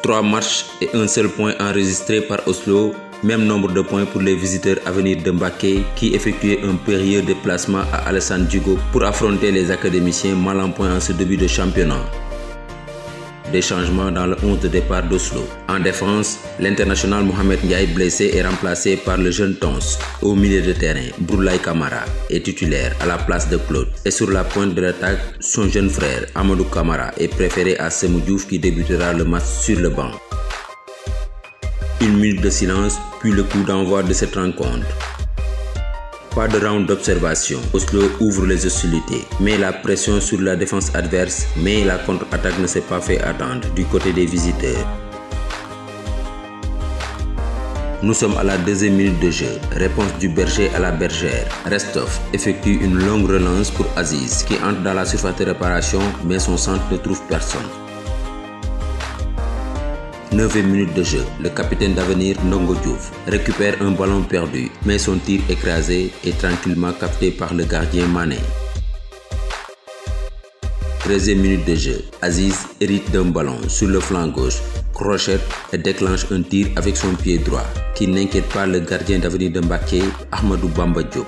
3 matchs et un seul point enregistré par Oslo. Même nombre de points pour les visiteurs à venir de Mbacké qui effectuaient un périlleux déplacement à Alassane Djigo pour affronter les académiciens mal en point en ce début de championnat. Des changements dans le 11 de départ d'Oslo. En défense, l'international Mohamed Ndiaye blessé est remplacé par le jeune Tons. Au milieu de terrain, Boulaye Kamara est titulaire à la place de Claude. Et sur la pointe de l'attaque, son jeune frère Amadou Kamara est préféré à Sémou Diouf qui débutera le match sur le banc. Une minute de silence, puis le coup d'envoi de cette rencontre. Pas de round d'observation. Oslo ouvre les hostilités, met la pression sur la défense adverse, mais la contre-attaque ne s'est pas fait attendre du côté des visiteurs. Nous sommes à la deuxième minute de jeu. Réponse du berger à la bergère. Restov effectue une longue relance pour Aziz qui entre dans la surface de réparation, mais son centre ne trouve personne. 9e minute de jeu, le capitaine d'avenir Ndongo Diouf récupère un ballon perdu, mais son tir écrasé est tranquillement capté par le gardien Mané. 13e minute de jeu, Aziz hérite d'un ballon sur le flanc gauche, crochette et déclenche un tir avec son pied droit, qui n'inquiète pas le gardien d'avenir de Mbacké, Ahmadou Bamba Diop.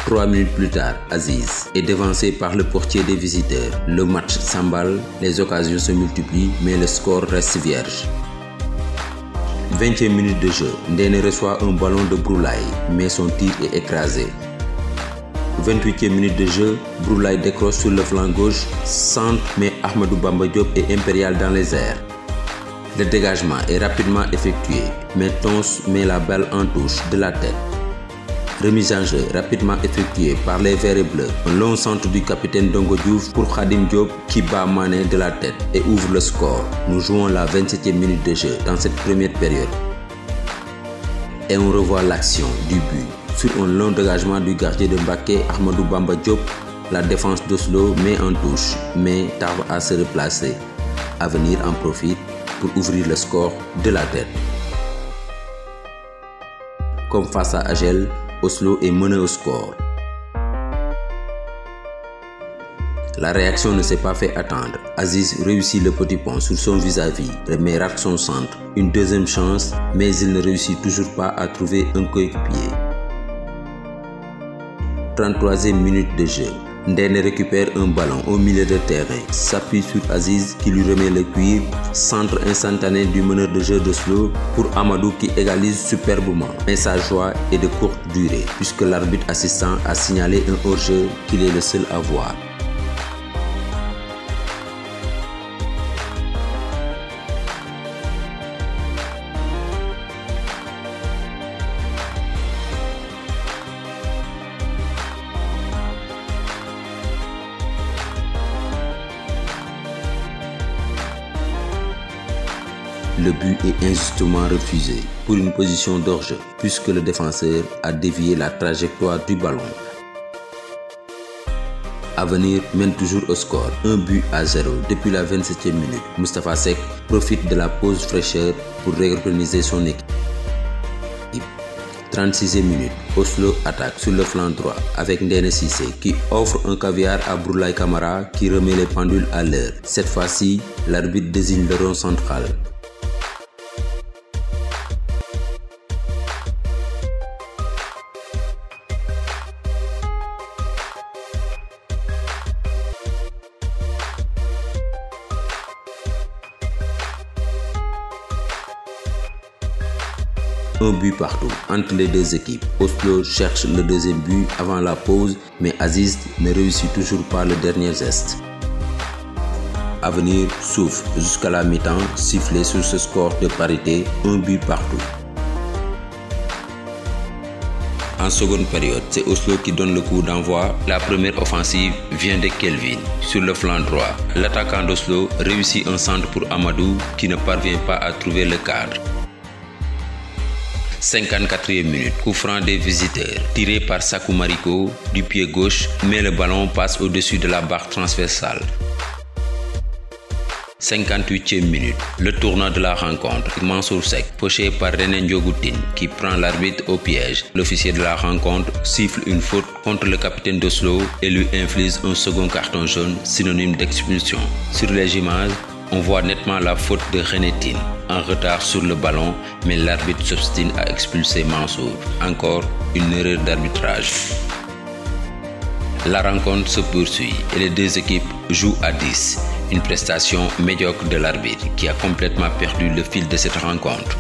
3 minutes plus tard, Aziz est devancé par le portier des visiteurs. Le match s'emballe, les occasions se multiplient, mais le score reste vierge. 20e minute de jeu, Ndéné reçoit un ballon de Boulaye, mais son tir est écrasé. 28e minute de jeu, Boulaye décroche sur le flanc gauche, centre, mais Ahmadou Bamba Diop est impérial dans les airs. Le dégagement est rapidement effectué, mais Tons met la balle en touche de la tête. Remise en jeu rapidement effectuée par les verts et bleus. Un long centre du capitaine Ndongo Diouf pour Khadim Diop qui bat Mané de la tête et ouvre le score. Nous jouons la 27e minute de jeu dans cette première période. Et on revoit l'action du but. Sur un long dégagement du gardien de Mbacké, Ahmadou Bamba Diop, la défense d'Oslo met en touche, mais tarde à se replacer. Avenir en profite pour ouvrir le score de la tête. Comme face à Agel, Oslo est mené au score. La réaction ne s'est pas fait attendre. Aziz réussit le petit pont sur son vis-à-vis, mais rate son centre. Une deuxième chance, mais il ne réussit toujours pas à trouver un coéquipier. 33e minute de jeu. Ndéné récupère un ballon au milieu de terrain, s'appuie sur Aziz qui lui remet le cuir, centre instantané du meneur de jeu d'Oslo pour Amadou qui égalise superbement. Mais sa joie est de courte durée puisque l'arbitre assistant a signalé un hors-jeu qu'il est le seul à voir. Le but est injustement refusé pour une position d'hors-jeu puisque le défenseur a dévié la trajectoire du ballon. Avenir mène toujours au score, 1-0 depuis la 27e minute. Moustapha Seck profite de la pause fraîcheur pour réorganiser son équipe. 36e minute, Oslo attaque sur le flanc droit avec Ndéné Cissé qui offre un caviar à Boulaye Kamara qui remet les pendules à l'heure. Cette fois-ci, l'arbitre désigne le rond central. Un but partout entre les deux équipes. Oslo cherche le deuxième but avant la pause, mais Aziz ne réussit toujours pas le dernier geste. Avenir souffle jusqu'à la mi-temps, sifflé sur ce score de parité, un but partout. En seconde période, c'est Oslo qui donne le coup d'envoi. La première offensive vient de Kelvin sur le flanc droit. L'attaquant d'Oslo réussit un centre pour Amadou qui ne parvient pas à trouver le cadre. 54e minute, coup franc des visiteurs, tiré par Sakou Mariko du pied gauche, mais le ballon passe au-dessus de la barre transversale. 58e minute, le tournant de la rencontre, Mansour Seck, poché par René Ndiogoutine qui prend l'arbitre au piège. L'officier de la rencontre siffle une faute contre le capitaine d'Oslo et lui inflige un second carton jaune synonyme d'expulsion. Sur les images, On voit nettement la faute de Renétine, en retard sur le ballon, mais l'arbitre s'obstine à expulser Mansour. Encore une erreur d'arbitrage. La rencontre se poursuit et les deux équipes jouent à 10. Une prestation médiocre de l'arbitre qui a complètement perdu le fil de cette rencontre.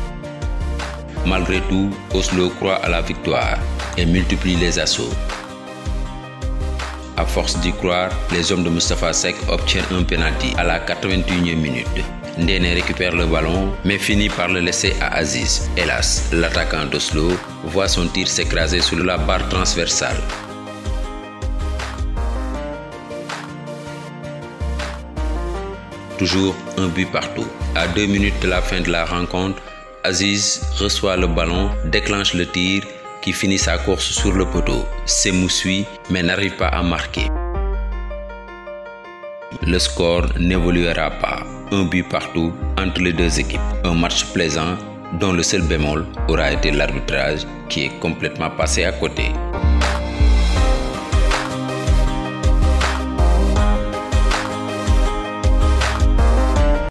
Malgré tout, Oslo croit à la victoire et multiplie les assauts. À force d'y croire, les hommes de Moustapha Seck obtiennent un penalty à la 81e minute. Ndéné récupère le ballon mais finit par le laisser à Aziz. Hélas, l'attaquant d'Oslo voit son tir s'écraser sur la barre transversale. Toujours un but partout. À 2 minutes de la fin de la rencontre, Aziz reçoit le ballon, déclenche le tir qui finit sa course sur le poteau. Semou suit mais n'arrive pas à marquer. Le score n'évoluera pas. Un but partout entre les deux équipes. Un match plaisant dont le seul bémol aura été l'arbitrage qui est complètement passé à côté.